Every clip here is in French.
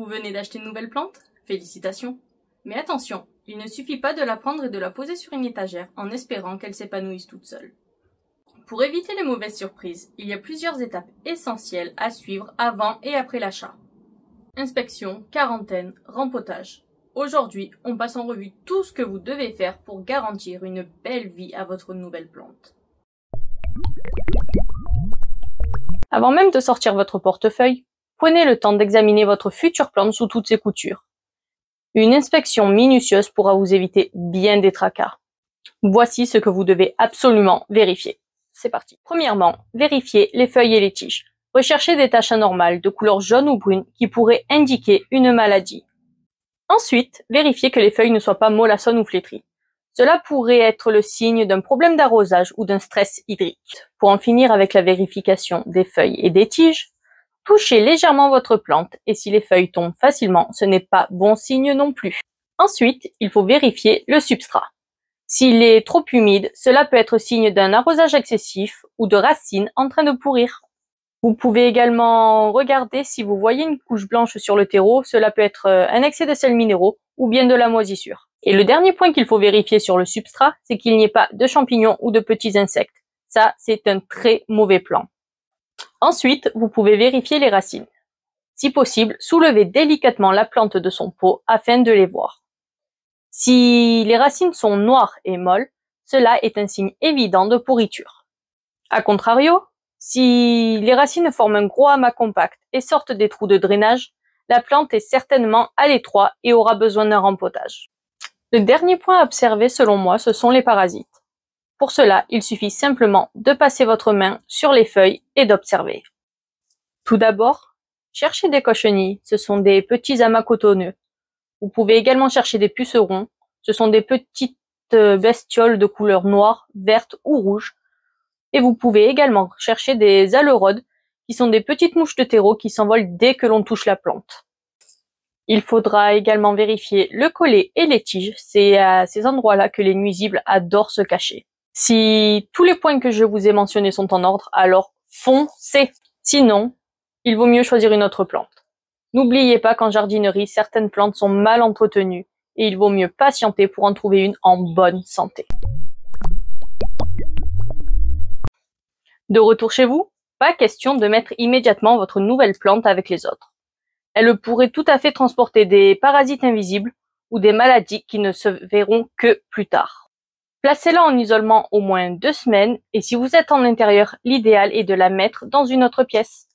Vous venez d'acheter une nouvelle plante? Félicitations. Mais attention, il ne suffit pas de la prendre et de la poser sur une étagère en espérant qu'elle s'épanouisse toute seule. Pour éviter les mauvaises surprises, il y a plusieurs étapes essentielles à suivre avant et après l'achat. Inspection, quarantaine, rempotage. Aujourd'hui, on passe en revue tout ce que vous devez faire pour garantir une belle vie à votre nouvelle plante. Avant même de sortir votre portefeuille, prenez le temps d'examiner votre future plante sous toutes ses coutures. Une inspection minutieuse pourra vous éviter bien des tracas. Voici ce que vous devez absolument vérifier. C'est parti. Premièrement, vérifiez les feuilles et les tiges. Recherchez des taches anormales de couleur jaune ou brune qui pourraient indiquer une maladie. Ensuite, vérifiez que les feuilles ne soient pas mollassonnes ou flétries. Cela pourrait être le signe d'un problème d'arrosage ou d'un stress hydrique. Pour en finir avec la vérification des feuilles et des tiges, touchez légèrement votre plante et si les feuilles tombent facilement, ce n'est pas bon signe non plus. Ensuite, il faut vérifier le substrat. S'il est trop humide, cela peut être signe d'un arrosage excessif ou de racines en train de pourrir. Vous pouvez également regarder si vous voyez une couche blanche sur le terreau, cela peut être un excès de sels minéraux ou bien de la moisissure. Et le dernier point qu'il faut vérifier sur le substrat, c'est qu'il n'y ait pas de champignons ou de petits insectes. Ça, c'est un très mauvais plan. Ensuite, vous pouvez vérifier les racines. Si possible, soulevez délicatement la plante de son pot afin de les voir. Si les racines sont noires et molles, cela est un signe évident de pourriture. A contrario, si les racines forment un gros amas compact et sortent des trous de drainage, la plante est certainement à l'étroit et aura besoin d'un rempotage. Le dernier point à observer selon moi, ce sont les parasites. Pour cela, il suffit simplement de passer votre main sur les feuilles et d'observer. Tout d'abord, cherchez des cochenilles, ce sont des petits amas cotonneux. Vous pouvez également chercher des pucerons, ce sont des petites bestioles de couleur noire, verte ou rouge. Et vous pouvez également chercher des alerodes, qui sont des petites mouches de terreau qui s'envolent dès que l'on touche la plante. Il faudra également vérifier le collet et les tiges, c'est à ces endroits-là que les nuisibles adorent se cacher. Si tous les points que je vous ai mentionnés sont en ordre, alors foncez! Sinon, il vaut mieux choisir une autre plante. N'oubliez pas qu'en jardinerie, certaines plantes sont mal entretenues et il vaut mieux patienter pour en trouver une en bonne santé. De retour chez vous, pas question de mettre immédiatement votre nouvelle plante avec les autres. Elle pourrait tout à fait transporter des parasites invisibles ou des maladies qui ne se verront que plus tard. Placez-la en isolement au moins 2 semaines et si vous êtes en intérieur, l'idéal est de la mettre dans une autre pièce.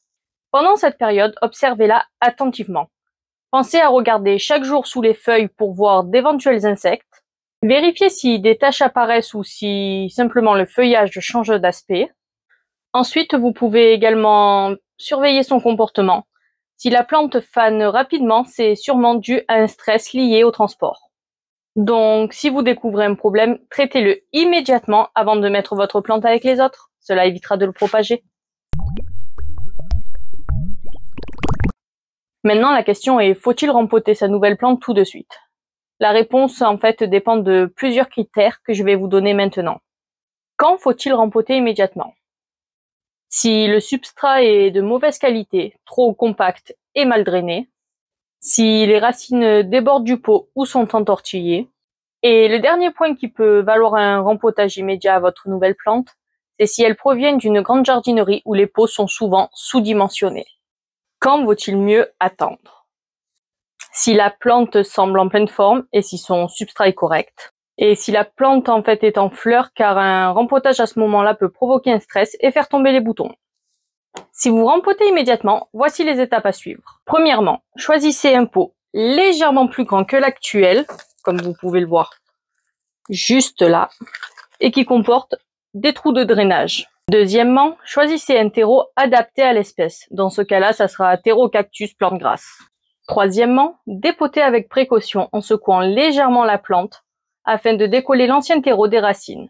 Pendant cette période, observez-la attentivement. Pensez à regarder chaque jour sous les feuilles pour voir d'éventuels insectes. Vérifiez si des taches apparaissent ou si simplement le feuillage change d'aspect. Ensuite, vous pouvez également surveiller son comportement. Si la plante fane rapidement, c'est sûrement dû à un stress lié au transport. Donc, si vous découvrez un problème, traitez-le immédiatement avant de mettre votre plante avec les autres. Cela évitera de le propager. Maintenant, la question est, faut-il rempoter sa nouvelle plante tout de suite? La réponse, en fait, dépend de plusieurs critères que je vais vous donner maintenant. Quand faut-il rempoter immédiatement? Si le substrat est de mauvaise qualité, trop compact et mal drainé, si les racines débordent du pot ou sont entortillées, et le dernier point qui peut valoir un rempotage immédiat à votre nouvelle plante, c'est si elles proviennent d'une grande jardinerie où les pots sont souvent sous-dimensionnés. Quand vaut-il mieux attendre? Si la plante semble en pleine forme et si son substrat est correct, et si la plante en fait est en fleurs car un rempotage à ce moment-là peut provoquer un stress et faire tomber les boutons. Si vous rempotez immédiatement, voici les étapes à suivre. Premièrement, choisissez un pot légèrement plus grand que l'actuel, comme vous pouvez le voir juste là, et qui comporte des trous de drainage. Deuxièmement, choisissez un terreau adapté à l'espèce. Dans ce cas-là, ça sera terreau cactus plante grasse. Troisièmement, dépotez avec précaution en secouant légèrement la plante afin de décoller l'ancien terreau des racines.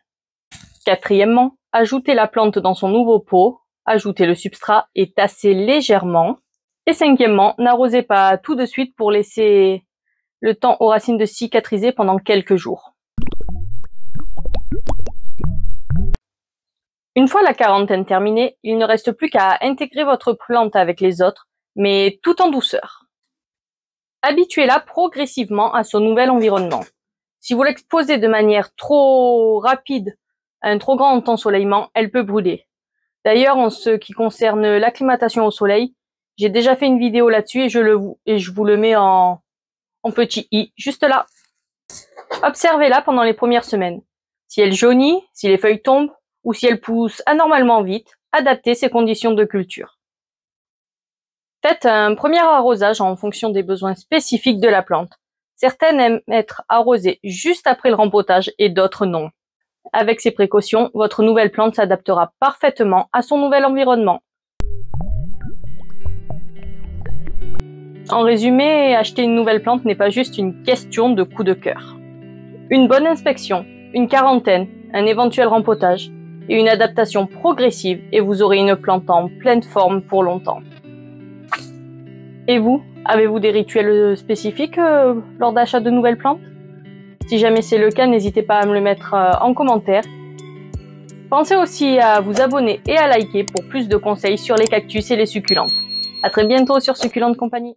Quatrièmement, ajoutez la plante dans son nouveau pot, ajoutez le substrat et tassez légèrement. Et cinquièmement, n'arrosez pas tout de suite pour laisser le temps aux racines de cicatriser pendant quelques jours. Une fois la quarantaine terminée, il ne reste plus qu'à intégrer votre plante avec les autres, mais tout en douceur. Habituez-la progressivement à son nouvel environnement. Si vous l'exposez de manière trop rapide à un trop grand ensoleillement, elle peut brûler. D'ailleurs, en ce qui concerne l'acclimatation au soleil, j'ai déjà fait une vidéo là-dessus et je vous le mets en petit i, juste là. Observez-la pendant les premières semaines. Si elle jaunit, si les feuilles tombent ou si elle pousse anormalement vite, adaptez ses conditions de culture. Faites un premier arrosage en fonction des besoins spécifiques de la plante. Certaines aiment être arrosées juste après le rempotage et d'autres non. Avec ces précautions, votre nouvelle plante s'adaptera parfaitement à son nouvel environnement. En résumé, acheter une nouvelle plante n'est pas juste une question de coup de cœur. Une bonne inspection, une quarantaine, un éventuel rempotage et une adaptation progressive et vous aurez une plante en pleine forme pour longtemps. Et vous, avez-vous des rituels spécifiques lors d'achat de nouvelles plantes? Si jamais c'est le cas, n'hésitez pas à me le mettre en commentaire. Pensez aussi à vous abonner et à liker pour plus de conseils sur les cactus et les succulentes. À très bientôt sur Succulente Compagnie.